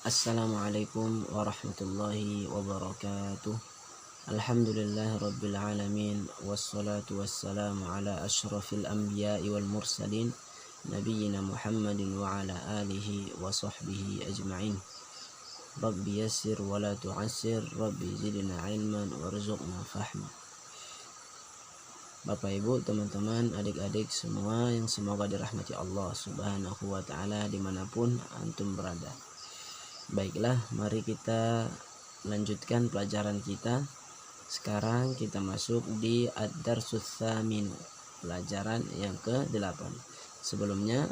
Assalamualaikum warahmatullahi wabarakatuh. Alhamdulillah rabbil alamin. Wassalatu wassalamu ala ashrafil anbiya'i wal mursalin Nabiyyina Muhammadin wa ala alihi wa sahbihi ajma'in. Rabbi yassir wa la tu'assir. Rabbi zidna ilman warzuqna fahma. Bapak ibu, teman-teman, adik-adik semua yang semoga dirahmati Allah subhanahu wa ta'ala dimanapun antum berada. Baiklah, mari kita lanjutkan pelajaran kita. Sekarang kita masuk di Ad-Darsus Tsamin, pelajaran yang ke-8. Sebelumnya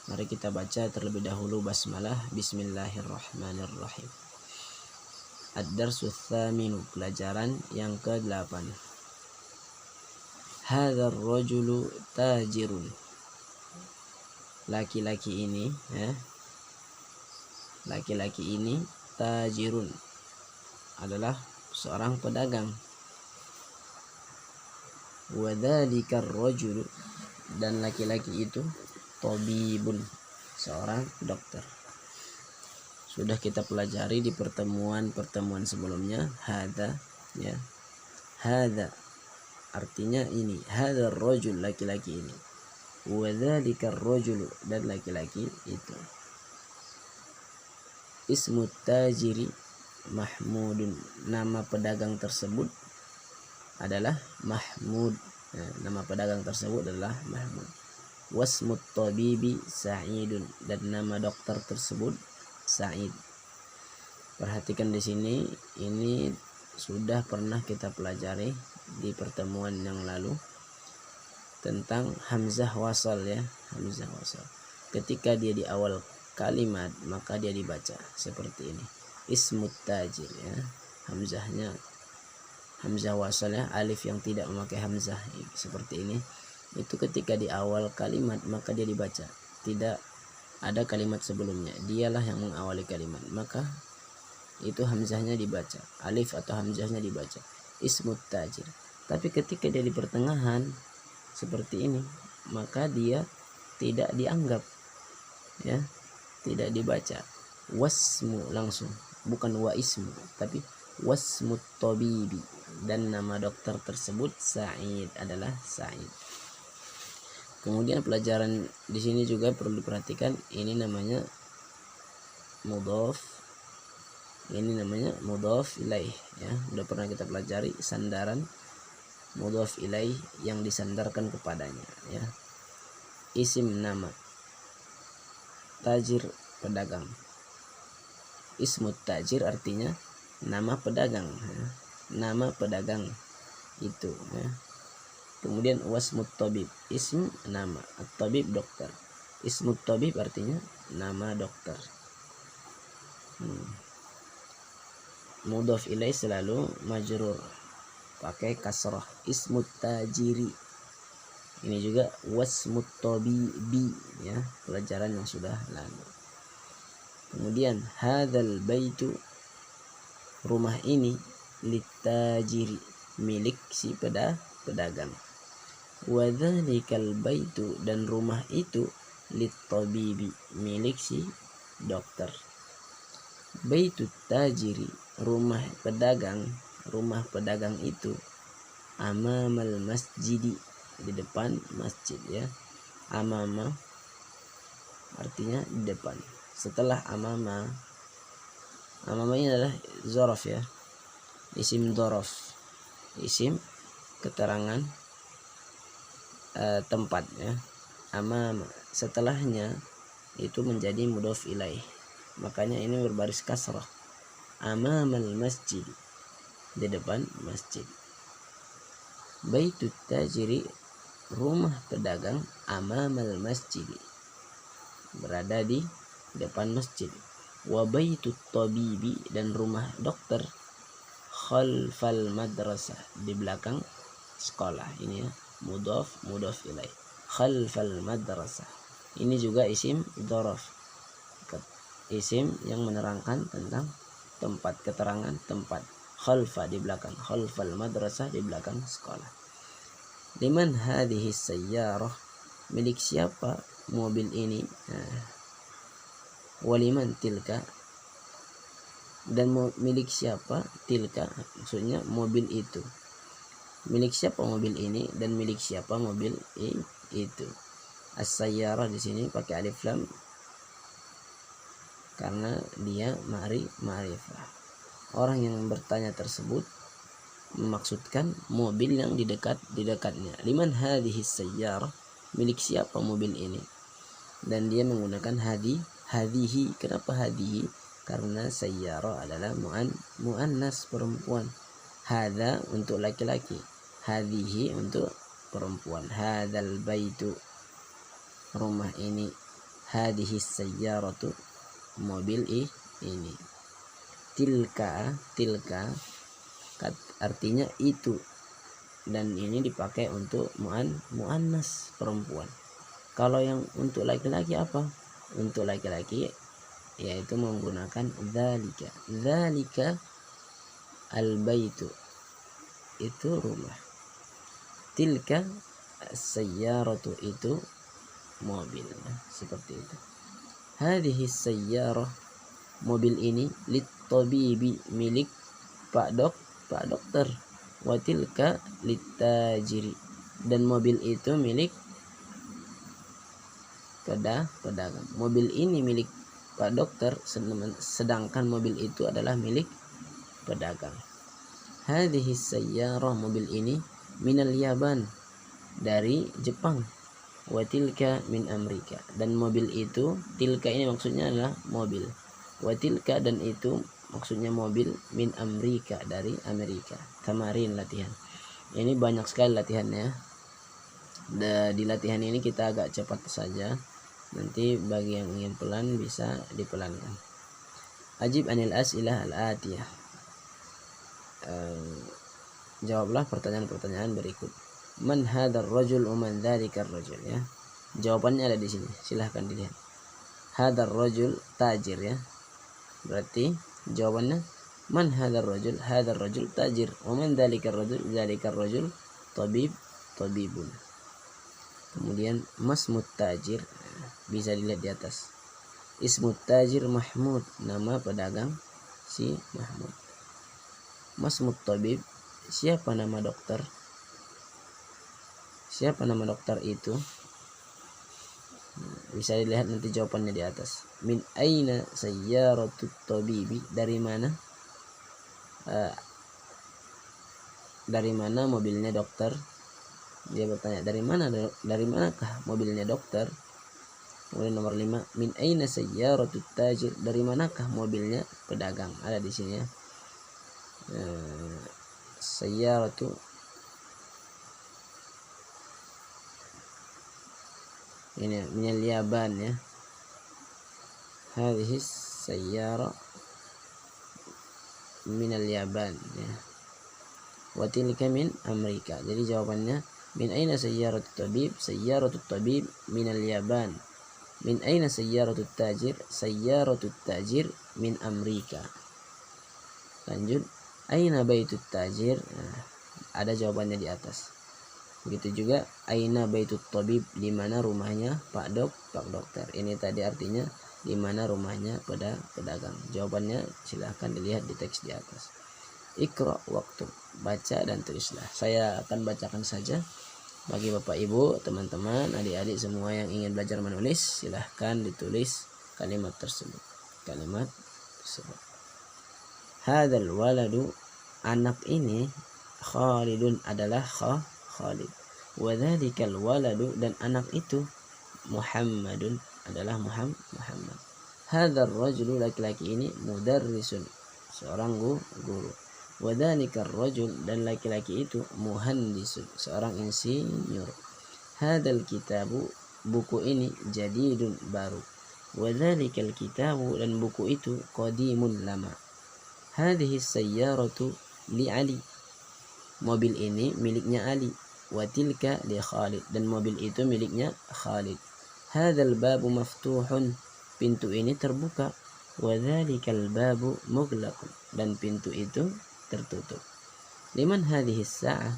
mari kita baca terlebih dahulu basmalah. Bismillahirrahmanirrahim. Ad-Darsus Tsamin, pelajaran yang ke-8. Hadzal rajulu tajirun. Laki-laki ini tajirun adalah seorang pedagang. Wa dzalikar rajul, dan laki-laki itu tabibun, seorang dokter. Sudah kita pelajari di pertemuan sebelumnya. Hadza artinya ini. Hadzal rajul, laki-laki ini. Wa dzalikar rajul, dan laki-laki itu. Ismu tajiri Mahmudun, nama pedagang tersebut adalah Mahmud. Nama pedagang tersebut adalah Mahmud. Wasmut tabibi Sa'idun, dan nama dokter tersebut Sa'id. Perhatikan di sini, ini sudah pernah kita pelajari di pertemuan yang lalu tentang hamzah wasal hamzah wasal. Ketika dia di awal kalimat maka dia dibaca seperti ini, ismut tajir hamzah wasal alif yang tidak memakai hamzah seperti ini. Itu ketika di awal kalimat maka dia dibaca, tidak ada kalimat sebelumnya, dialah yang mengawali kalimat, maka itu hamzahnya dibaca, alif atau hamzahnya dibaca, ismut tajir. Tapi ketika dia di pertengahan seperti ini maka dia tidak dianggap, tidak dibaca wasmu langsung, bukan wa ismu, tapi wasmut tabibi, dan nama dokter tersebut Sa'id, adalah Sa'id. Kemudian pelajaran di sini juga perlu diperhatikan, ini namanya mudhaf, ini namanya mudhaf ilaih Sudah pernah kita pelajari sandaran mudhaf ilaih yang disandarkan kepadanya Isim nama, tajir pedagang. Ismut tajir artinya nama pedagang, nama pedagang itu Kemudian wasmut tabib, ism nama, at-tabib dokter. Ismut tabib artinya nama dokter. Mudhaf ilaih selalu majrur pakai kasrah. Ismut tajiri, ini juga wasmut tabibi pelajaran yang sudah lalu. Kemudian hadzal baitu, rumah ini, litajiri, milik si pedagang. Wa dzalikal baitu, dan rumah itu, litabibi, milik si dokter. Baitut tajiri, rumah pedagang itu, amamal masjidi, di depan masjid Amama artinya di depan. Setelah amama ini adalah dzaraf isim dzaraf, isim keterangan tempat Amama, setelahnya itu menjadi mudhaf ilaih, makanya ini berbaris kasrah. Amamal masjid, di depan masjid. Baitut tajiri, rumah pedagang, amamal masjid, berada di depan masjid. Wa baitut tabibi, dan rumah dokter, khalfal madrasah, di belakang sekolah. Ini mudhaf ilaih, khalfal madrasah. Ini juga isim dzaraf, isim yang menerangkan tentang tempat, keterangan tempat. Khalfa di belakang, khalfal madrasah di belakang sekolah. Liman hadhihi sayyarah, milik siapa mobil ini? Waliman tilka, dan milik siapa tilka, maksudnya mobil itu. Milik siapa mobil ini dan milik siapa mobil itu. As-sayyarah di sini pakai alif lam karena dia ma'rifah. Orang yang bertanya tersebut memaksudkan mobil yang di dekatnya. Liman hadhihi sayyarah, milik siapa mobil ini? Dan dia menggunakan hadhihi. Kenapa hadhihi? Karena sayyarah adalah muannas, perempuan. Hadza untuk laki-laki, hadhihi untuk perempuan. Hadzal baitu, rumah ini. Hadhihi sayyaratu, mobil ini. Tilka artinya itu, dan ini dipakai untuk muannas, perempuan. Kalau yang untuk laki-laki apa? Untuk laki-laki yaitu menggunakan dzalika al-baitu, itu rumah. Tilka sayyaratu, itu mobil. Seperti itu. Hadhihi sayyarah, mobil ini, lit-tabibi, milik Pak Dokter. Wa tilka lit-tajiri, dan mobil itu milik pedagang. Mobil ini milik Pak Dokter, sedangkan mobil itu adalah milik pedagang. Hadhihi sayyarah, mobil ini, minal Yaban, dari Jepang. Wa tilka min Amerika, dan mobil itu, tilka ini maksudnya adalah mobil. Wa tilka, dan itu maksudnya mobil, min Amerika, dari Amerika. Kemarin latihan. Ini banyak sekali latihannya. Di latihan ini kita agak cepat saja. Nanti bagi yang ingin pelan bisa dipelankan. Ajib anil as'ilah al-atiyah. Jawablah pertanyaan-pertanyaan berikut. Man hadzal rajul wa man dzalika rajul, ya. Jawabannya ada di sini. Silahkan dilihat. Hadzal rajul tajir, ya. Berarti jawabannya man hadzal rajul, hadzal rajul tajir, wa man dzalika rajul tabibun. Kemudian masmut tajir, bisa dilihat di atas. Ismut tajir Mahmud, nama pedagang si Mahmud. Masmut tabib, siapa nama dokter? Siapa nama dokter itu? Bisa dilihat nanti jawabannya di atas. Min aina sayyaratu tabibi, dari mana? Dari mana mobilnya dokter? Dia bertanya, dari manakah mobilnya dokter? Kemudian nomor 5, min aina sayyaratu tajir, dari manakah mobilnya pedagang? Ada di sini, ya. Sayyaratu ini minal Yaban, ya. Hadhihi sayyara minal Yaban, ya. Wa tilka min Amerika. Jadi jawabannya min aina sayyaratu tabib minal Yaban. Min aina sayyaratu tajir min Amerika. Lanjut, aina baitut tajir. Nah, ada jawabannya di atas. Begitu juga aina baitut tabib, di mana rumahnya Pak Dokter. Ini tadi artinya di mana rumahnya pada pedagang. Jawabannya silahkan dilihat di teks di atas. Iqra waktu, baca dan tulislah. Saya akan bacakan saja. Bagi Bapak Ibu, teman-teman, adik-adik semua yang ingin belajar menulis, silahkan ditulis kalimat tersebut. Hadzal waladu, anak ini, Khalidun, adalah Khalid. Wa dzalikal waladu, dan anak itu, Muhammadun, adalah Muhammad. Hadzal rajulu, laki-laki ini, mudarrisun, seorang guru. Wa dzalikar rajul, dan laki-laki itu, muhandisun, seorang insinyur. Hadzal kitabu, buku ini, jadidun, baru. Wa dzalikal kitabu, dan buku itu, qadimun, lama. Hadhihi sayyaratu li Ali, mobil ini miliknya Ali. Wa tilka li Khalid, dan mobil itu miliknya Khalid. Hadzal babu maftuhun, pintu ini terbuka. Wa dzalikal babu mughlaqun, dan pintu itu tertutup. Liman hadhihi sa'ah,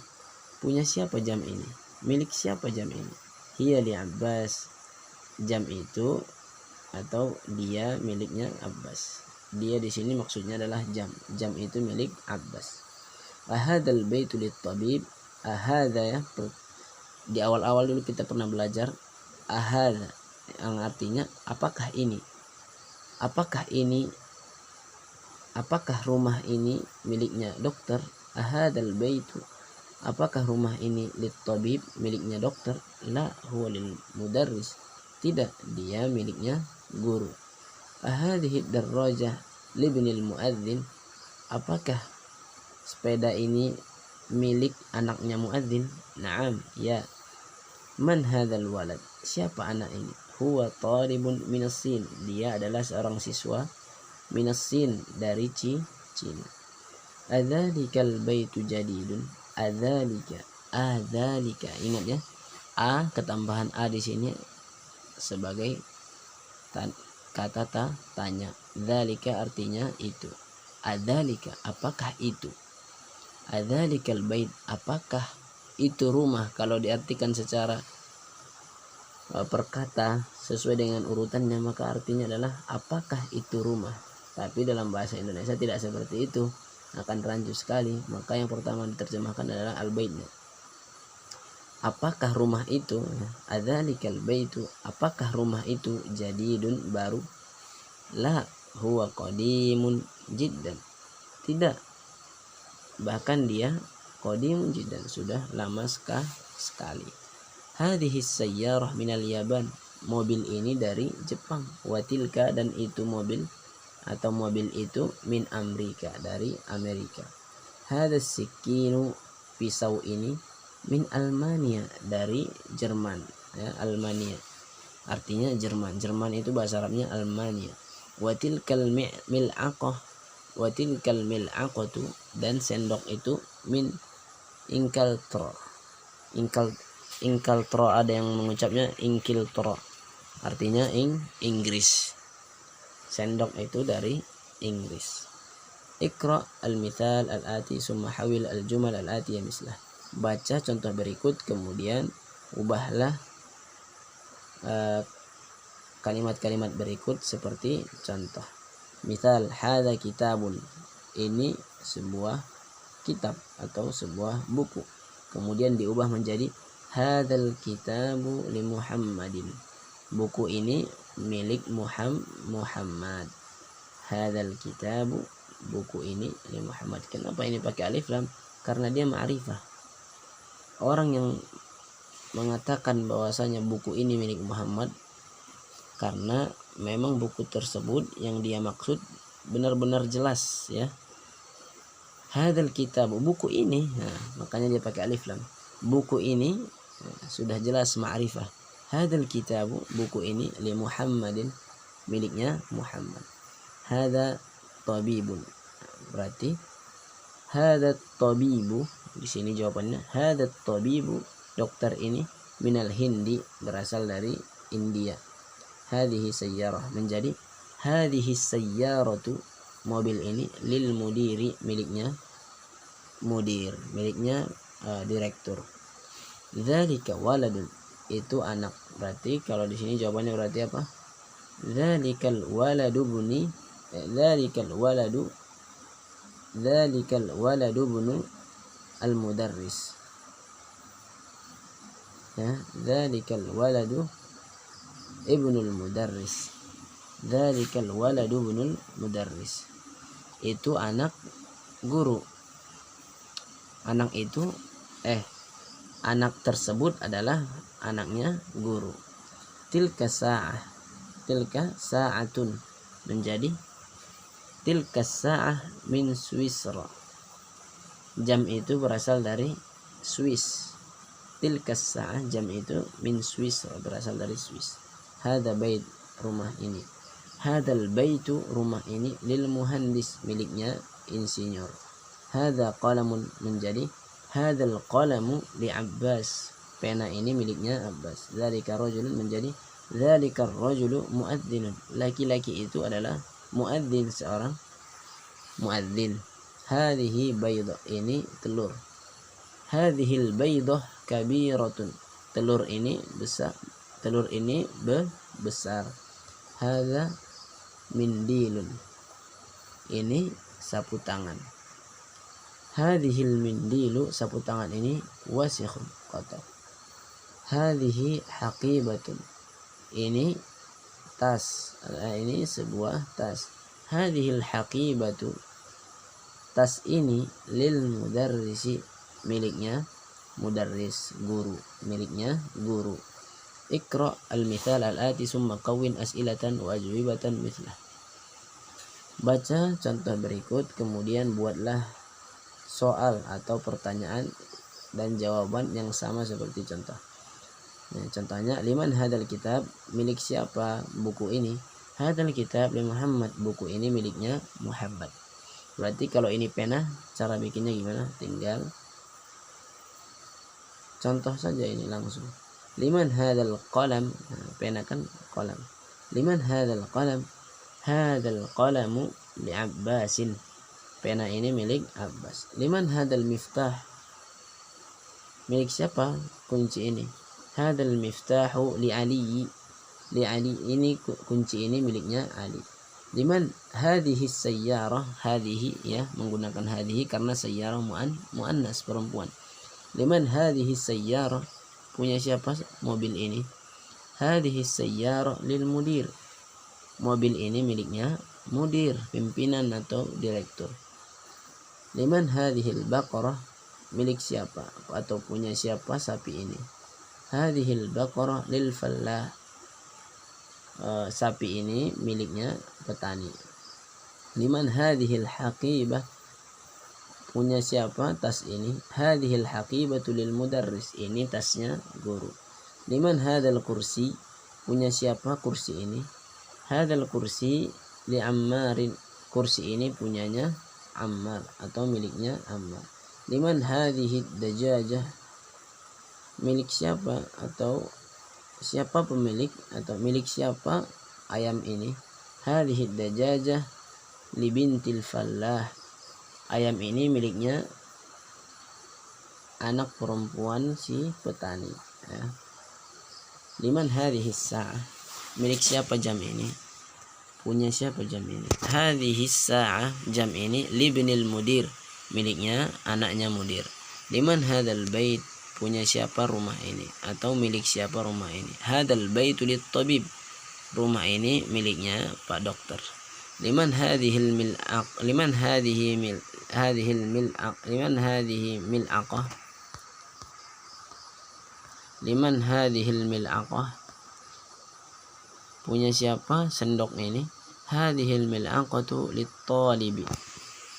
punya siapa jam ini? Milik siapa jam ini? Hiya li Abbas, jam itu atau dia miliknya Abbas. Dia di sini maksudnya adalah jam. Jam itu milik Abbas. Ahadzal baitu lit-tabib. Ahadza ya. Di awal-awal dulu kita pernah belajar ahadza yang artinya apakah ini? Apakah ini? Apakah rumah ini miliknya dokter? Ahadzal baitu. Apakah rumah ini lit-tabib miliknya dokter? La huwa lil mudarris. Tidak, dia miliknya guru. Ahadhihi darrajah libnil muadzin. Apakah sepeda ini milik anaknya muadzin? Naam, ya. Man hadzal walad? Siapa anak ini? Huwa talibun minas Sin. Dia adalah seorang siswa minas Sin dari Cina. Adzalikal baitu jadidun. Adzalika. Ingat ya. A ketambahan a di sini sebagai kata tanya. Dzalika artinya itu. Adzalika, apakah itu? Adzalikal bait, apakah itu rumah? Kalau diartikan secara perkata sesuai dengan urutannya, maka artinya adalah apakah itu rumah. Tapi dalam bahasa Indonesia tidak seperti itu, akan rancu sekali. Maka yang pertama diterjemahkan adalah al-baitnya. Apakah rumah itu? Adzalikal baitu, apakah rumah itu jadidun, baru? La huwa qadimun jiddan. Tidak, bahkan dia qadimun jiddan, sudah lama sekali. Hadhihi sayyarah minal Yaban. Mobil ini dari Jepang. Watilka, dan itu mobil atau mobil itu min Amerika, dari Amerika. Hadha sikinu, pisau ini min Almania, dari Jerman ya, Almania artinya Jerman. Jerman itu bahasa Arabnya Almania. Watilkal mil'aqah, watilkal mil'aqatu, dan sendok itu min Inkaltro. Inkaltro ada yang mengucapnya Inkiltro, artinya Inggris. Sendok itu dari Inggris. Iqra al-mithal al-ati summa hawil al-jumal al-atiyah mislah. Baca contoh berikut, kemudian ubahlah kalimat-kalimat berikut seperti contoh. Misal, hadza kitabun, ini sebuah kitab atau sebuah buku. Kemudian diubah menjadi hadzal kitabu li Muhammadin, buku ini milik Muhammad. Hadzal kitabu, buku ini li Muhammad. Kenapa ini pakai alif lam? Karena dia ma'rifah. Orang yang mengatakan bahwasanya buku ini milik Muhammad karena memang buku tersebut yang dia maksud benar-benar jelas ya. Hadzal kitab, buku ini, nah, makanya dia pakai alif lam. Buku ini sudah jelas ma'rifah. Hadzal kitab, buku ini li Muhammadin, miliknya Muhammad. Hadza tabibun, berarti hadza tabibu, di sini jawabannya hadza tabibu, dokter ini minal Hindi, berasal dari India. Hadhihi sayyarah, menjadi hadhihi sayyaratu, mobil ini lil mudiri, miliknya mudir, miliknya direktur. Dzalika waladun, itu anak. Berarti kalau di sini jawabannya berarti apa? Dzalikal waladu buni, dzalikal waladu bunu al mudarris. Ya, dzalikal waladu ibnul mudarris. Dzalikal waladu ibnul mudarris, itu anak guru. Anak itu anak tersebut adalah anaknya guru. Tilka sa'ah, tilka sa'atun, menjadi tilka sa'ah min Swisra, jam itu berasal dari Swiss. Tilka sa'ah, jam itu min Swisra, berasal dari Swiss. Hadza bait, rumah ini. Hadzal baitu, rumah ini lil muhandis, miliknya insinyur. Hadza qalamun, menjadi hadzal qalamu li Abbas, pena ini miliknya Abbas. Dzalika rajulun, menjadi dzalika rajulu muadzzinun, laki-laki itu adalah muadzin, seorang muadzin. Hadhihi baydah, ini telur. Hadhil baydah kabiratun, telur ini besar, telur ini besar. hadza mindilun, ini sapu tangan. Hadhil mindilu, sapu tangan ini wasikhun, kotor. Hadhihi haqibatun, ini tas, ini sebuah tas. Hadhil haqibatu, tas ini lil mudarrisi, miliknya mudarris, guru, miliknya guru. Iqra al-mithal al-ati summa qawwin as'ilatan wa ajwibatan mithlah. Baca contoh berikut, kemudian buatlah soal atau pertanyaan dan jawaban yang sama seperti contoh. Nah, contohnya, liman hadal kitab, milik siapa buku ini? Hadal kitab li Muhammad, buku ini miliknya Muhammad. Berarti kalau ini pena, cara bikinnya gimana? Tinggal contoh saja ini langsung. Liman hadal qalam, nah, pena kan qalam. Liman hadal qalam? Hadal qalamu li Abbasin, pena ini milik Abbas. Liman hadal miftah, milik siapa kunci ini? Hadal miftahu li Ali, li Ali, ini kunci ini miliknya Ali. Liman hadhihi sayyarah, hadhihi ya menggunakan hadhihi karena sayyarah muannas, perempuan. Liman hadhihi sayyarah, punya siapa mobil ini? Hadhihi sayyarah lil mudir, mobil ini miliknya mudir, pimpinan atau direktur. Liman hadhil baqarah, milik siapa atau punya siapa sapi ini? Hadhil baqarah lil fallah, sapi ini miliknya petani. Liman hadhil haqibah, punya siapa tas ini? Hadhil haqibatu lil mudarris, ini tasnya guru. Liman hadal kursi, punya siapa kursi ini? Hadal kursi li Ammarin, kursi ini punyanya Ammar atau miliknya Ammar. Liman hadhihi dajajah, milik siapa atau siapa pemilik atau milik siapa ayam ini? Hadhihi dajajah li bintil fallah, ayam ini miliknya anak perempuan si petani ya. Liman hadhihi sa'ah, milik siapa jam ini? Punya siapa jam ini? Hadhihi sa'ah, jam ini libnil mudir, miliknya anaknya mudir. Liman hadal bait, punya siapa rumah ini atau milik siapa rumah ini? Hadal baitu lit tabib, rumah ini miliknya Pak Dokter. Liman hadhil mil'aq, liman hadhihi mil, hadhil mil'aq, liman hadhihi mil'aqah, liman hadhil mil'aqah, punya siapa sendok ini? Hadhil mil'aqatu lit talibi,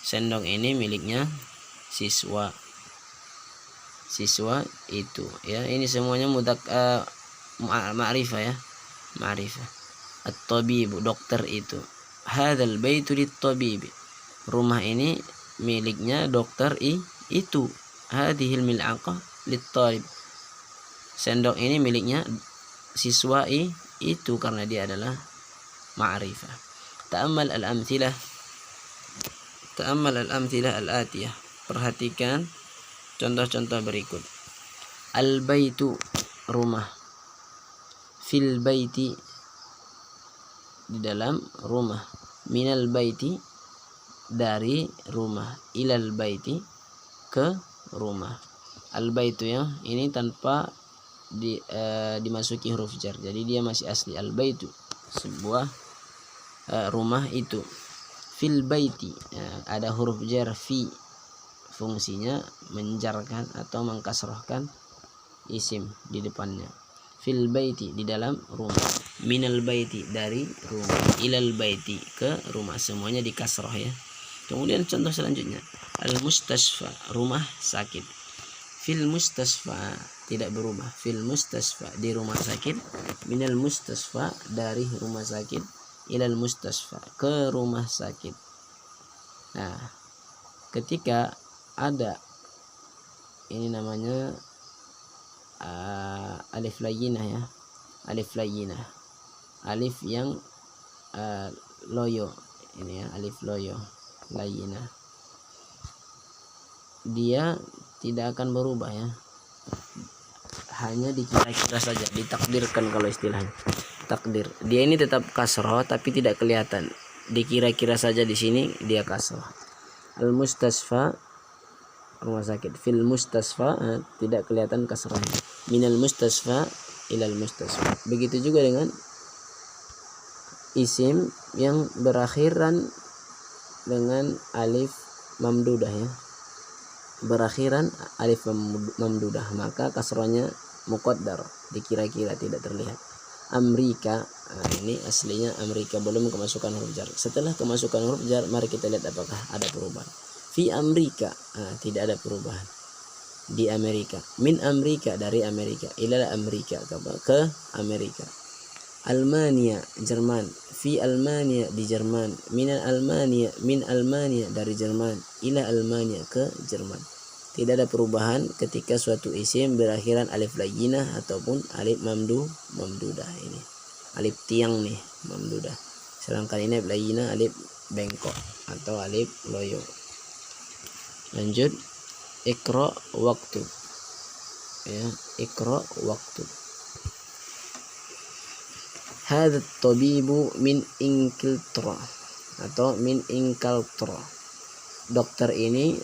sendok ini miliknya siswa, siswa itu ya. Ini semuanya mudak ma'rifah ya, ma'rifah. At-tabib, dokter itu. Hadzal baitu lit-tabib, rumah ini miliknya dokter itu. Hadhil mil'aqah lit-talib, sendok ini miliknya siswa itu karena dia adalah ma'rifah. Ta'ammal al-amthilah, ta'ammal al-amthilah al-atiyah, perhatikan contoh-contoh berikut. Al-baitu, rumah. Fil baiti, di dalam rumah. Minal baiti, dari rumah. Ilal baiti, ke rumah. Al-baitu ya, ini tanpa dimasuki huruf jar, jadi dia masih asli. Al-baitu, sebuah rumah itu. Fil baiti, ada huruf jar fi, fungsinya menjarkan atau mengkasrohkan isim di depannya. Fil baiti, di dalam rumah. Minal baiti, dari rumah. Ilal baiti, ke rumah, semuanya dikasroh ya. Kemudian contoh selanjutnya, al mustasfa, rumah sakit. Fil mustasfa, tidak berubah. Fil mustasfa, di rumah sakit. Minal mustasfa, dari rumah sakit. Ilal mustasfa, ke rumah sakit. Nah, ketika ada ini namanya alif layyinah ya, alif layyinah, alif yang loyo ini ya, alif loyo layyinah, dia tidak akan berubah ya, hanya dikira-kira saja, ditakdirkan kalau istilahnya. takdir. Dia ini tetap kasroh tapi tidak kelihatan. Dikira-kira saja di sini dia kasroh. Al mustasfa, rumah sakit. Fil mustasfa, tidak kelihatan kasrohnya. Minal mustasfa ilal mustasfa. Begitu juga dengan isim yang berakhiran dengan alif mamdudah ya. Berakhiran alif mamdudah, maka kasrohnya muqaddar, dikira-kira tidak terlihat. Amrika, ini aslinya Amerika, belum kemasukan huruf jar. Setelah kemasukan huruf jar, mari kita lihat apakah ada perubahan. Fi Amerika, tidak ada perubahan. Di Amerika. Min Amerika, dari Amerika. Ilal Amerika, ke Amerika. Almania, Jerman. Fi Almania, di Jerman. Min Almania, min Almania, dari Jerman. Ila Almania, ke Jerman. Tidak ada perubahan ketika suatu isim berakhiran alif layyinah ataupun alif mamdudah ini. Alif tiang nih, mamdudah. Sedangkan ini alif layyinah, alif bengkok atau alif loyo. Lanjut, ikra waktu. Ya, ikra waktu. Hadza tabibu min Ingilterra atau min Ingkaltra. Dokter ini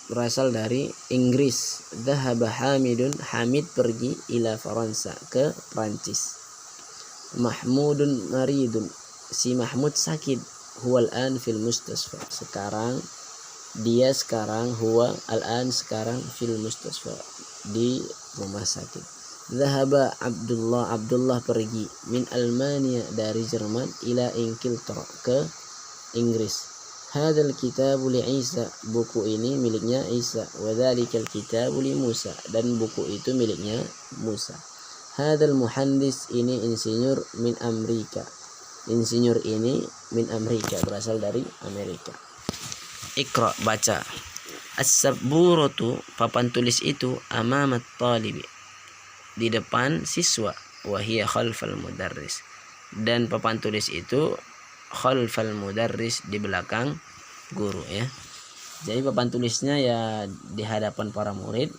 berasal dari Inggris. Dhahaba Hamidun, Hamid pergi ila Faransa, ke Prancis. Mahmudun maridun, si Mahmud sakit. Huwa al-an fil mustasfa, sekarang huwa al-an, sekarang fil mustasfa, di rumah sakit. Dhahaba Abdullah, Abdullah pergi min Almania, dari Jerman, ila Ingilterra, ke Inggris. Hadzal kitabu li Isa, buku ini miliknya Isa. Wa dzalikal kitabu li Musa, dan buku itu miliknya Musa. Hadzal muhandis, ini insinyur, min Amerika. Insinyur ini min Amerika, berasal dari Amerika. Iqra, baca. As-sabburatu, papan tulis itu, amamat talibi, di depan siswa. Wa hiya khalfal mudarris, dan papan tulis itu khalfal mudarris, di belakang guru ya. Jadi papan tulisnya ya di hadapan para murid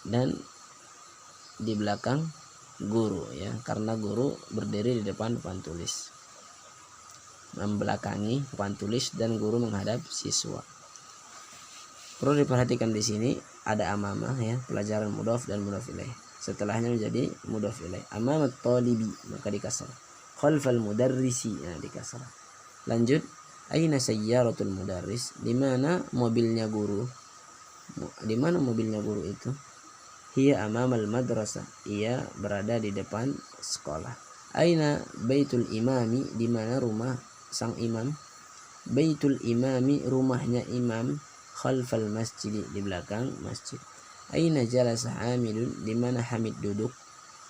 dan di belakang guru ya, karena guru berdiri di depan papan tulis, membelakangi papan tulis, dan guru menghadap siswa. Perlu diperhatikan di sini ada amamah ya, pelajaran mudhaf dan mudhaf ilaih. Setelahnya menjadi mudhaf ilaih. Amamat talibi, maka dikasar. Khalfal mudarrisi, ya dikasar. Lanjut, aina sayyaratul mudarris, di mana mobilnya guru? Di mana mobilnya guru itu? Hiya amamal madrasah, ia berada di depan sekolah. Aina baitul imami, di mana rumah sang imam? Baitul imami, rumahnya imam. Khalfal masjid, di belakang masjid. Aina jalasa Hamidun, di mana Hamid duduk?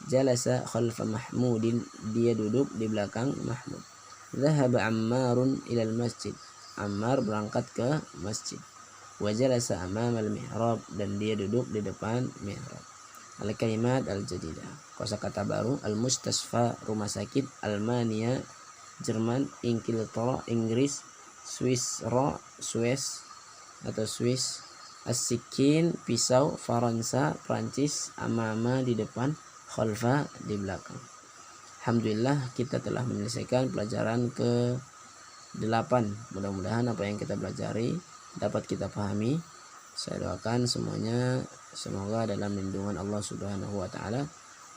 Jalasa khalfa Mahmudin, dia duduk di belakang Mahmud. Dhahaba Ammarun ilal masjid, Ammar berangkat ke masjid. Wa jalasa amamal mihrab, dan dia duduk di depan mihrab. Al-kalimat al-jadidah, kosakata baru. Al-mustasfa, rumah sakit. Almania, Jerman. Ingilterra, Inggris. Swisra, Swiss atau Swiss. As-sikin, pisau. Faransa, Prancis. Amama, di depan. Khalfa, di belakang. Alhamdulillah kita telah menyelesaikan pelajaran ke-8. Mudah-mudahan apa yang kita pelajari dapat kita pahami. Saya doakan semuanya semoga dalam lindungan Allah Subhanahu wa taala.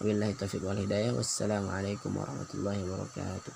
Wabillahi taufiq wal hidayah. Wassalamualaikum warahmatullahi wabarakatuh.